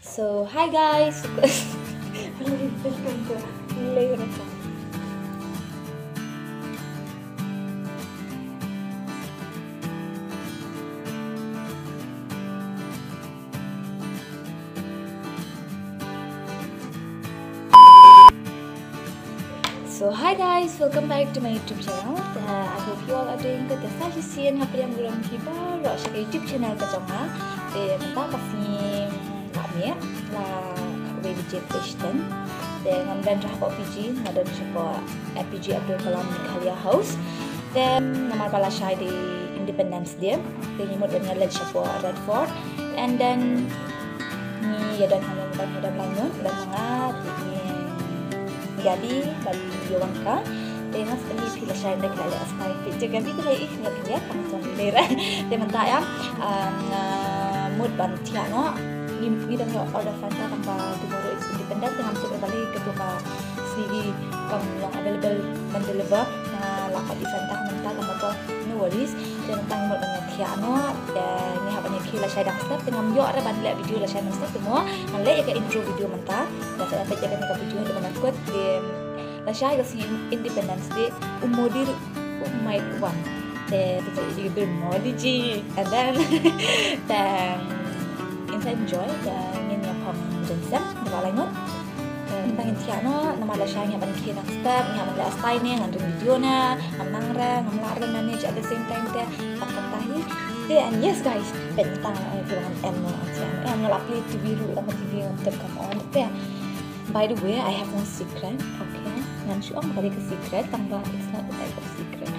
So, hi guys. Welcome to Lay Rekam. So hi guys, welcome back to my YouTube channel. I hope you all are doing good. Saya sisian apa yang belum kibar, saya YouTube channel kacang mentah kasih kami lah WBJ Kristen dan ngamdan rahap PG, ngadan siapa FPG Abdul Kalam Khalia House dan nama bala syai di Independence Day. Then imut dan ngalad siapa Redford and then ni ya dan hanya lanjut dan mengat jadi bagi Yowangka dengan sekali pilih saya nak kali aspai picture kan itu lagi ingat dia langsung lera dia mentah ya mood bantiano ni dah order fanta tanpa tomorrow is independent dengan masuk kembali ketua segi yang available mendeliver lakat di fanta mentah tanpa tu no worries dia mentang mood banyak tiano dan ni apa ni kila saya dah start dengan yo ada bandel video lah saya start semua nanti ya ke intro video mentah dan saya akan jaga ni video dengan aku la saya kasi Independence Day umodir umay one te jadi bermodiji and then enjoy dan ini apa jensen berlaingot tentang tiano nama la saya yang kena step yang ada style ni ngan video na nang rang nang manage at the same time te tahi and yes guys tentang film em ngelapli TV dulu sama TV untuk come on te. By the way, I have one secret, okay? Nanti om kali ke secret, tambah it's not a type of secret.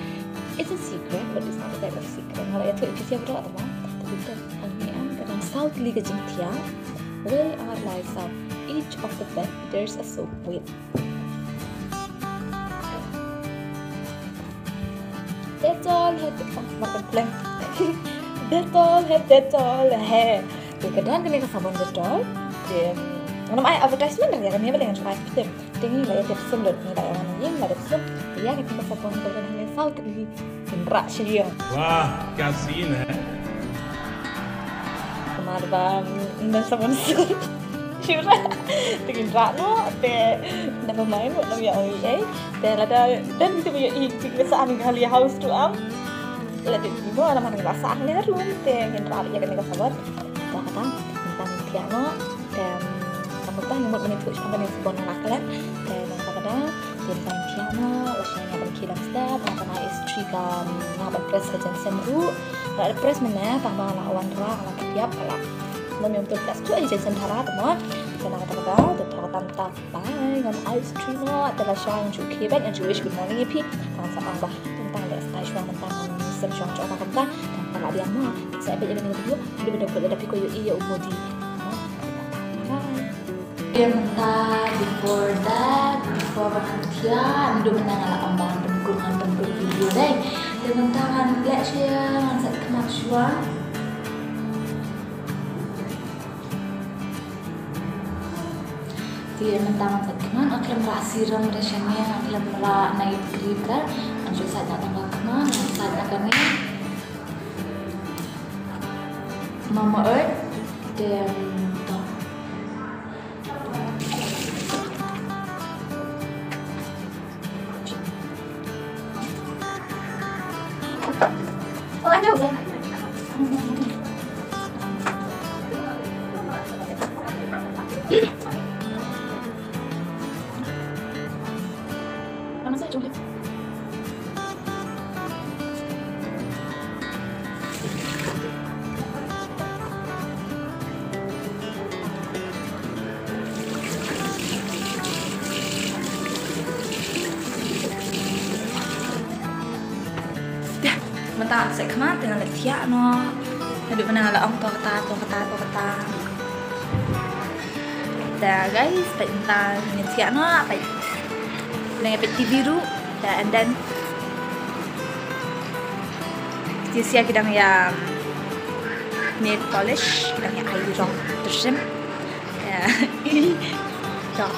It's a secret, but it's not a type of secret. Kalau itu siapa tahu atau apa? Tapi kan kami kadang South Liga Jengtia, where our lives are. Each of the bed there's a soap with. That's all. Makan plan. That's all. Hey, kadang kami kesabun betul. Nama advertisement dah kami dengan cepat kita. Tinggi lah ya tips mulut ni lah yang ni lah tips. Dia kita pasal pun kalau hanya South di Indra Syria. Wah, kasih ni. Kemarin bang, dan sama nasi. Syura, tinggi Indra no, te nama main buat nama yang ini. Te lada dan itu punya kebiasaan Khalia House tu lada itu nama rasa ahli room. Te Indra dia kena sabar. Dah kata tentang piano dan kamu yang buat menipu sampai ni sebuah nakalan dan kadang-kadang dia main piano, usianya berkilang step, nak istri kan, nak press saja semru, nak press mana, tambah nak awan ra, nak tiap kalau mami untuk press tu aja sentara teman, dan kadang-kadang tetap tapai dengan istri no, adalah syang juga kebet yang Jewish good morning ipi, tangan sama tentang dia style syang tentang syang syang apa dan kalau dia mau, saya belajar dengan video, dia benar-benar tapi kau iya umudi. Mentah before berkerja, hidup menangan ambahan pengguna video deh. Dan mentangan black share, saat kemak syua. Dia mentangan saat kemak, akan merasiram rasanya, akan merak naik kerja. Anjur saat nak tambah kemak, saat akan ni Mama Earth dan Mana saya culik? Mentah saya kemana dengan letiak no, hidup mana lah om kata. Dah guys, tentang letiak no apa? Dengan peti biru, and then sia kita yang nail polish, kita yang iron terus, ini dah.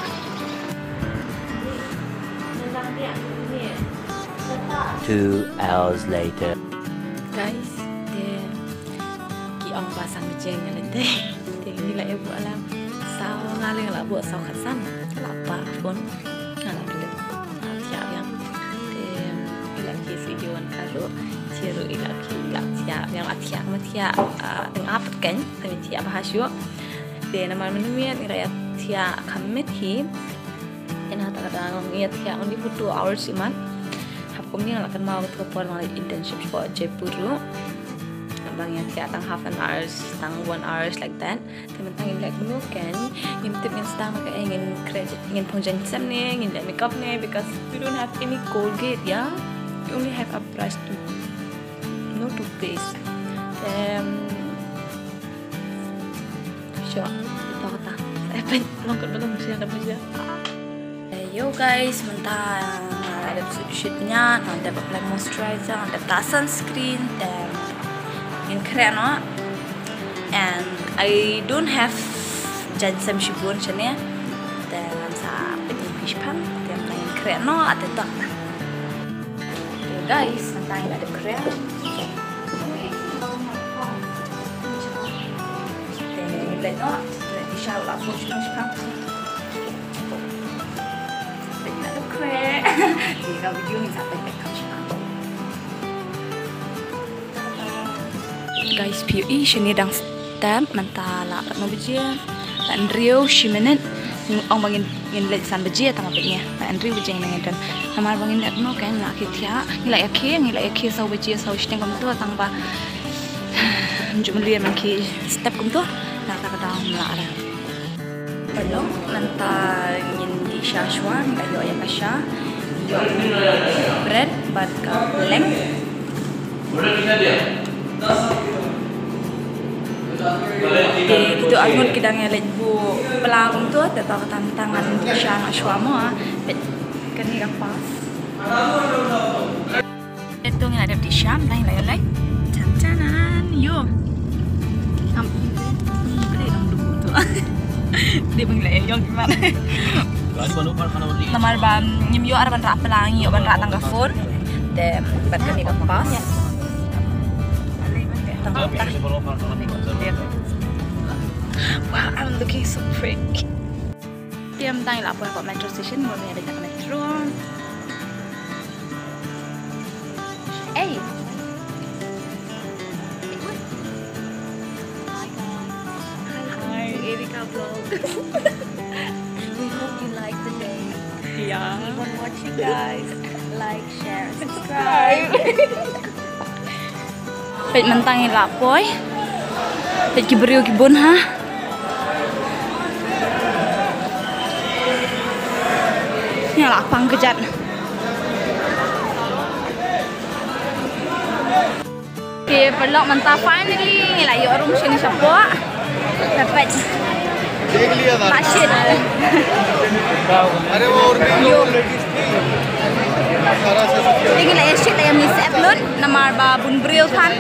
2 hours later. Guys, dia ki ang pasang jeng ngalente. Dia ni lah ibu kali ngala buat sau khasan ngala pa pun ngala beli siap yang ilaki video kalau ciru ilaki siap yang siap matia tengah kan tapi siap bahasyo de nama menunya rakyat siap kamit hi ena kadang ngiat siap only for 2 hours iman hakum ni akan mau ke por internship for Jaipur bang yang tiap tang half an hours tang 1 hours like that teman tang like menu kan ingin tip ingin stang ke ingin credit ingin pengjan sam ni ingin like makeup ni because we don't have any Colgate ya we only have a brush to no toothpaste sure itu kata saya longkot belum siap yo guys mentah ada shootnya nanti apply moisturizer nanti apply sunscreen dan in Korea and I don't have jansam shibun chane dan sa penyipis pang yang lain Korea ada tak guys nanti ada Korea dan di show lah for pang ada Korea di video ni sampai dekat guys PUE sini dang stamp mentala no bejia dan Rio shimenet ong bangin let san bejia tama petnya dan Rio bejia nang dan namar bangin net no kan la khithia ngila yakhe sau bejia sau steng kom to tang ba jum lian man ki step kom to na ka da la ada perlo nanta ngin di shashwan ayo ya kasha yo bread but leng itu angun kidangnya lebu pelangum tu tetap tantangan syang aswama kan ni pas itu yang ada di Syam lain cancanan yo beli dong dulu tu dia panggil yang gimana namar bam nyim yo ada ban rak pelangi yo ban rak tangga phone dan ban kan ni pas wow, I'm looking so pretty. Tiap tanya lah apa metro station, mau ada dekat metro. Hey, hi, Erika vlog. We hope you like the day. Yeah. Keep on watching, guys. Like, share, subscribe. Pet mentangin lapoy. Pet kibrio kibon ha. Ni lapang kejat. Okay, pelok mentah finally. Lah yo room sini siapa? Dapat. Pasien. अरे वो और Lagi lah shit lah yang miss upload nama Bun Bril kan.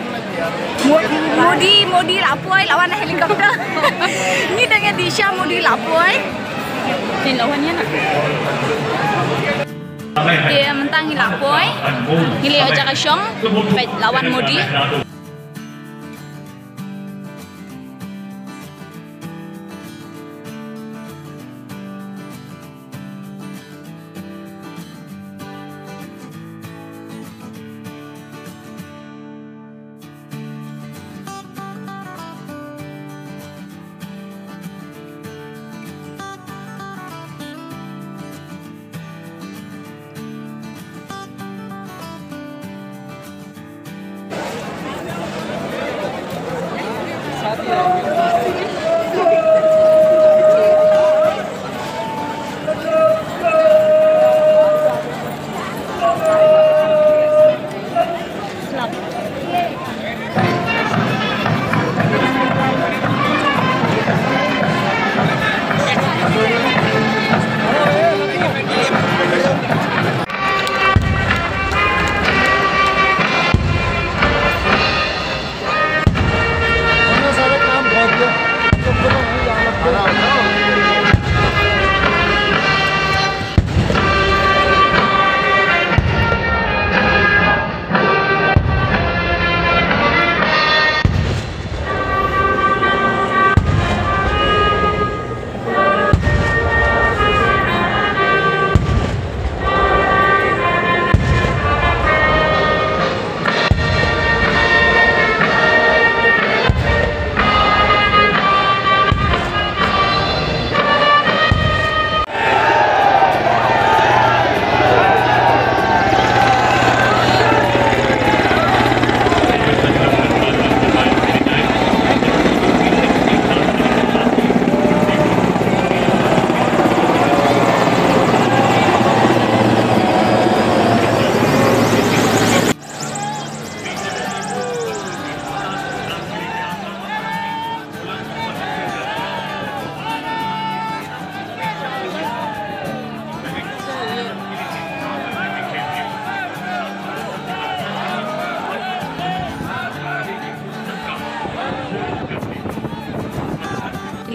Modi lapoi lawan helikopter. Ni dengan Disha Modi lapoi. Ni lawannya nak. Dia mentang lapoi. Ni leo jaga syong lawan Modi.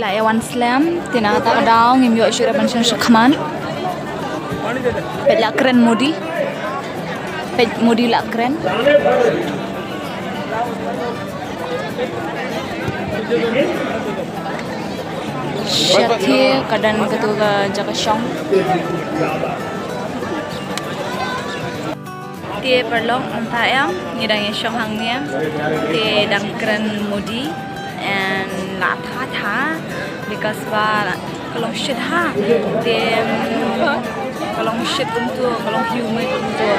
la ya wan slam tina ta daw ngim yo syura ban shan shakman pet la keren modi la keren Syakir kadan ketua jaga syong Dia perlong entah yang ngidang yang syong hangnya dia dang keren modi and la tha because kalau shit dia kalau shit untuk kalau human untuk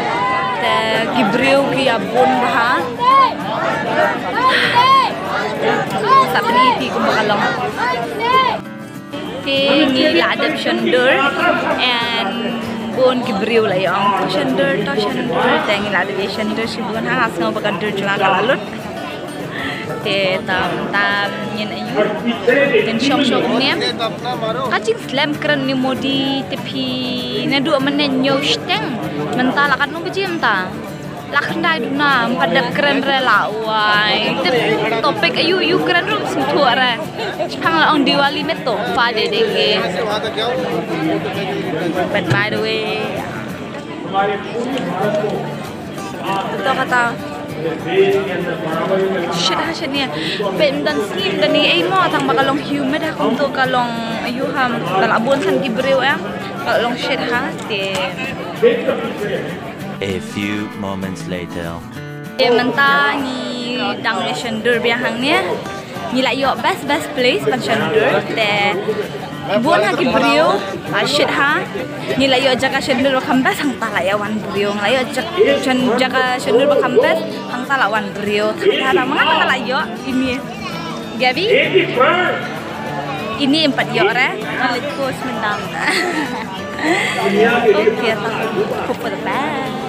te gibril ki abon bah saat ni pi kumbakalong ni la adoption door and bon gibril la yang shender tengi la adoption door si bon ha asngo bakal door jula kalut te tam nyen ayu dan syok ni kacing slam keren ni modi tepi na dua menen nyo steng mentala kan no beji enta lakandai duna padap keren rela wai topik ayu keren rum sentuh re hang la on diwali meto fa de denge but by the way to kata shit ni ben dan slim dan ni ai mo tang bakalong humid ha untuk kalong ayu ham dalabon san gibreu kalong shit ha te A few moments later. Mentah ni dang sender biang ni la yo best place pan sender te bon ha gibreu shit ha ni la yo jaga sender kambas hang ta la ya wan breu la yo jaga sender kambas hang ta la wan breu ta mangata la yo ini Gabi ini 4 yo re let's go semendang okay hope for the best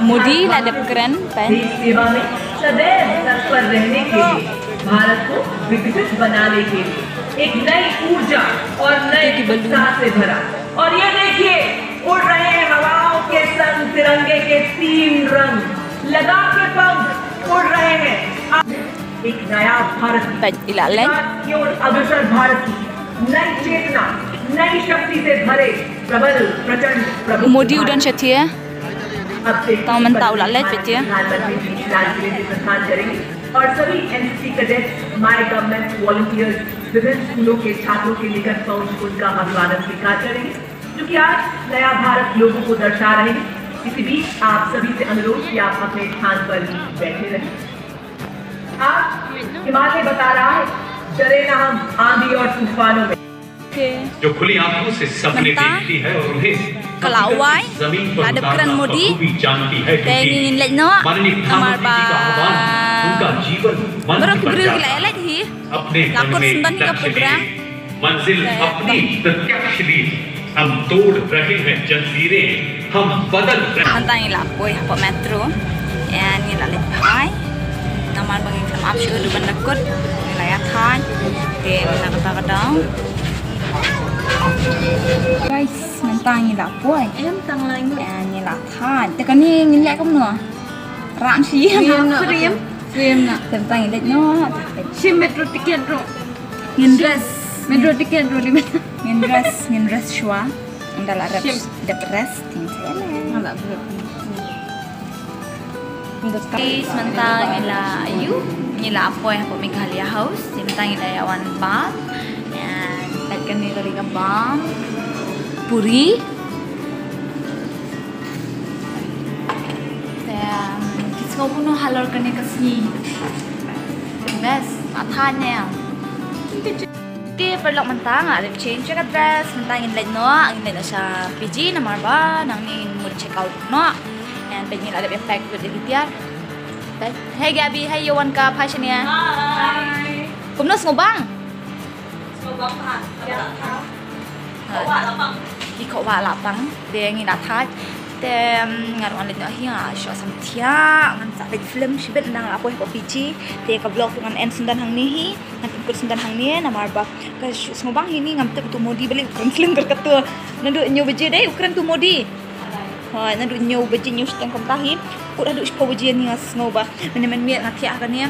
Modi लादप करण पेन सेवा में सदैव तत्पर रहने के लिए भारत को विकसित बनाने के लिए एक नई ऊर्जा और नए उत्साह से भरा और ये देखिए उड़ रहे हैं हवाओं के संग तिरंगे के 3 रंग लगा के पंख उड़ रहे हैं एक नया भारत की ओर अग्रसर भारत की नई चेतना नई शक्ति से भरे प्रबल प्रचंड मोदी उड़न छथिए ताऊ मन ताऊ लाले छथिए और सभी NCC cadets my government volunteers विभिन्न स्कूलों के छात्रों के निकट पहुंच उनका अभिवादन स्वीकार करेंगे क्योंकि आज नया भारत लोगों को दर्शा रहे हैं। इसी बीच आप सभी से अनुरोध कि आप अपने स्थान पर ही बैठे रहें। आज हिमालय बता रहा है डरे ना हम आंधी और तूफानों में जो खुली आंखों से सपने देखती है और उन्हें Kalawai ada keren modi tengin lek no amar ba baru kibril gila lek hi lakot sundan ka program मंजिल अपनी प्रत्यक्ष ली हम तोड़ रहे हैं जंजीरें हम बदल रहे हैं antang ila boy apa metro and ila lek pai namar bagi maaf syukur du bandakut ila ya khan ke nak kadang guys mentang ni lah boy em tang lain ni lah khan tekan ni ngilek kom no ram siam nak tentang ni lek no sim metro tiket ro ngindres metro tiket ro ngindres shwa andal arab de press ting sele ala guys mentang ila ayu ni lah boy apa Meghalaya house mentang ila yawan ba kan ni dari Gambang Puri dan kita pun halal kan ni kasih best atanya ke perlu mentang ada change ke dress mentang ingin no ingin sa PG nomor ba nang ni mau check out no and pengen ada effect with dia hey Gabi hey Yowan ka fashion ya hi kumno ngobang Kau wa lapang, dia ingin datang, dia ngaruh anda ni show samtia, ngan sampai film sibet nang apa yang kopici, dia ke vlog dengan end sundan hang ni, nanti ikut sundan hang ni, nama apa? Ke semua bang ini ngam tu modi balik film kerketua, nandu nyu beje deh ukuran tu modi, nandu nyu beje nyu setengah kom tahi, udah duk sepo beje ni semua bah, menemen miat ngati akan ni,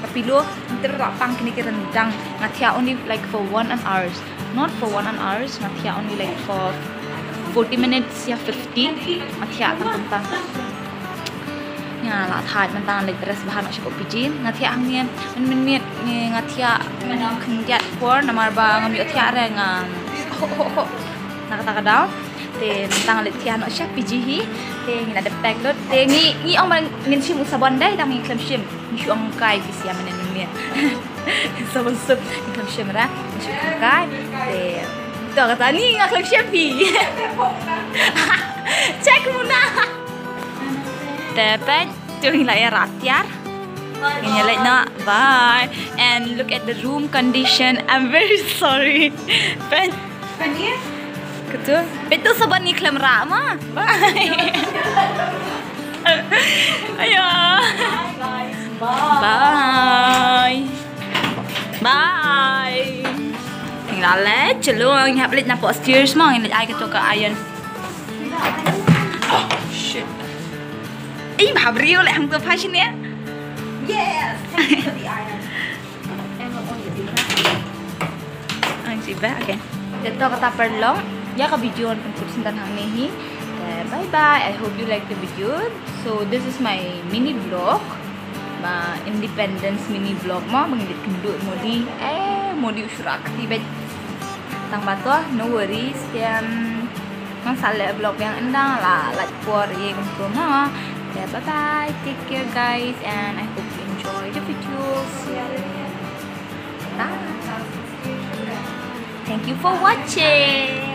Tapi lo terapang kini rendang. Ngatia only like for 1 hour. Not for 1 hour. Ngatia only like for 40 minutes ya 50. Ngatia tentang. Ya lah thai mentang like dress bahan nak cukup pijin. Ngatia angin menit ngatia kenjat por namar ba ngambil ngatia rengang. Nak kata kadang. Te mentang letian nak chef PGhi te ngin ada pack lot te ngi ong bang ngin shim sabon dai tang ngi klem shim ngi ong kai ki sia menen men sabon sup ngi klem shim ra ngi ong kai te to kata ni ngi klem shim pi check muna te pen tu ngi la ya ratiar ngi like na bye and look at the room condition. I'm very sorry pen betul. Betul saban ni klem rama. Bye. Ayo. Bye. Bye. Tinggal le, chalo ang hablit na postures mo, ang ay kato ka ayon. Oh shit. Eh, babrio le ang fashion niya. Yes. Thank you for the iron. Ang siba, okay. Dito kata perlong. Ya ka video on tips tentang ni. Bye bye. I hope you like the video. So this is my mini vlog. Ma independence mini vlog mo mangidit kendut modi modi usurak tibet tang bato no worries dan mang sale vlog yang endang la like for ye untuk ma. Bye bye. Take care guys and I hope you enjoy the videos. Thank you for watching.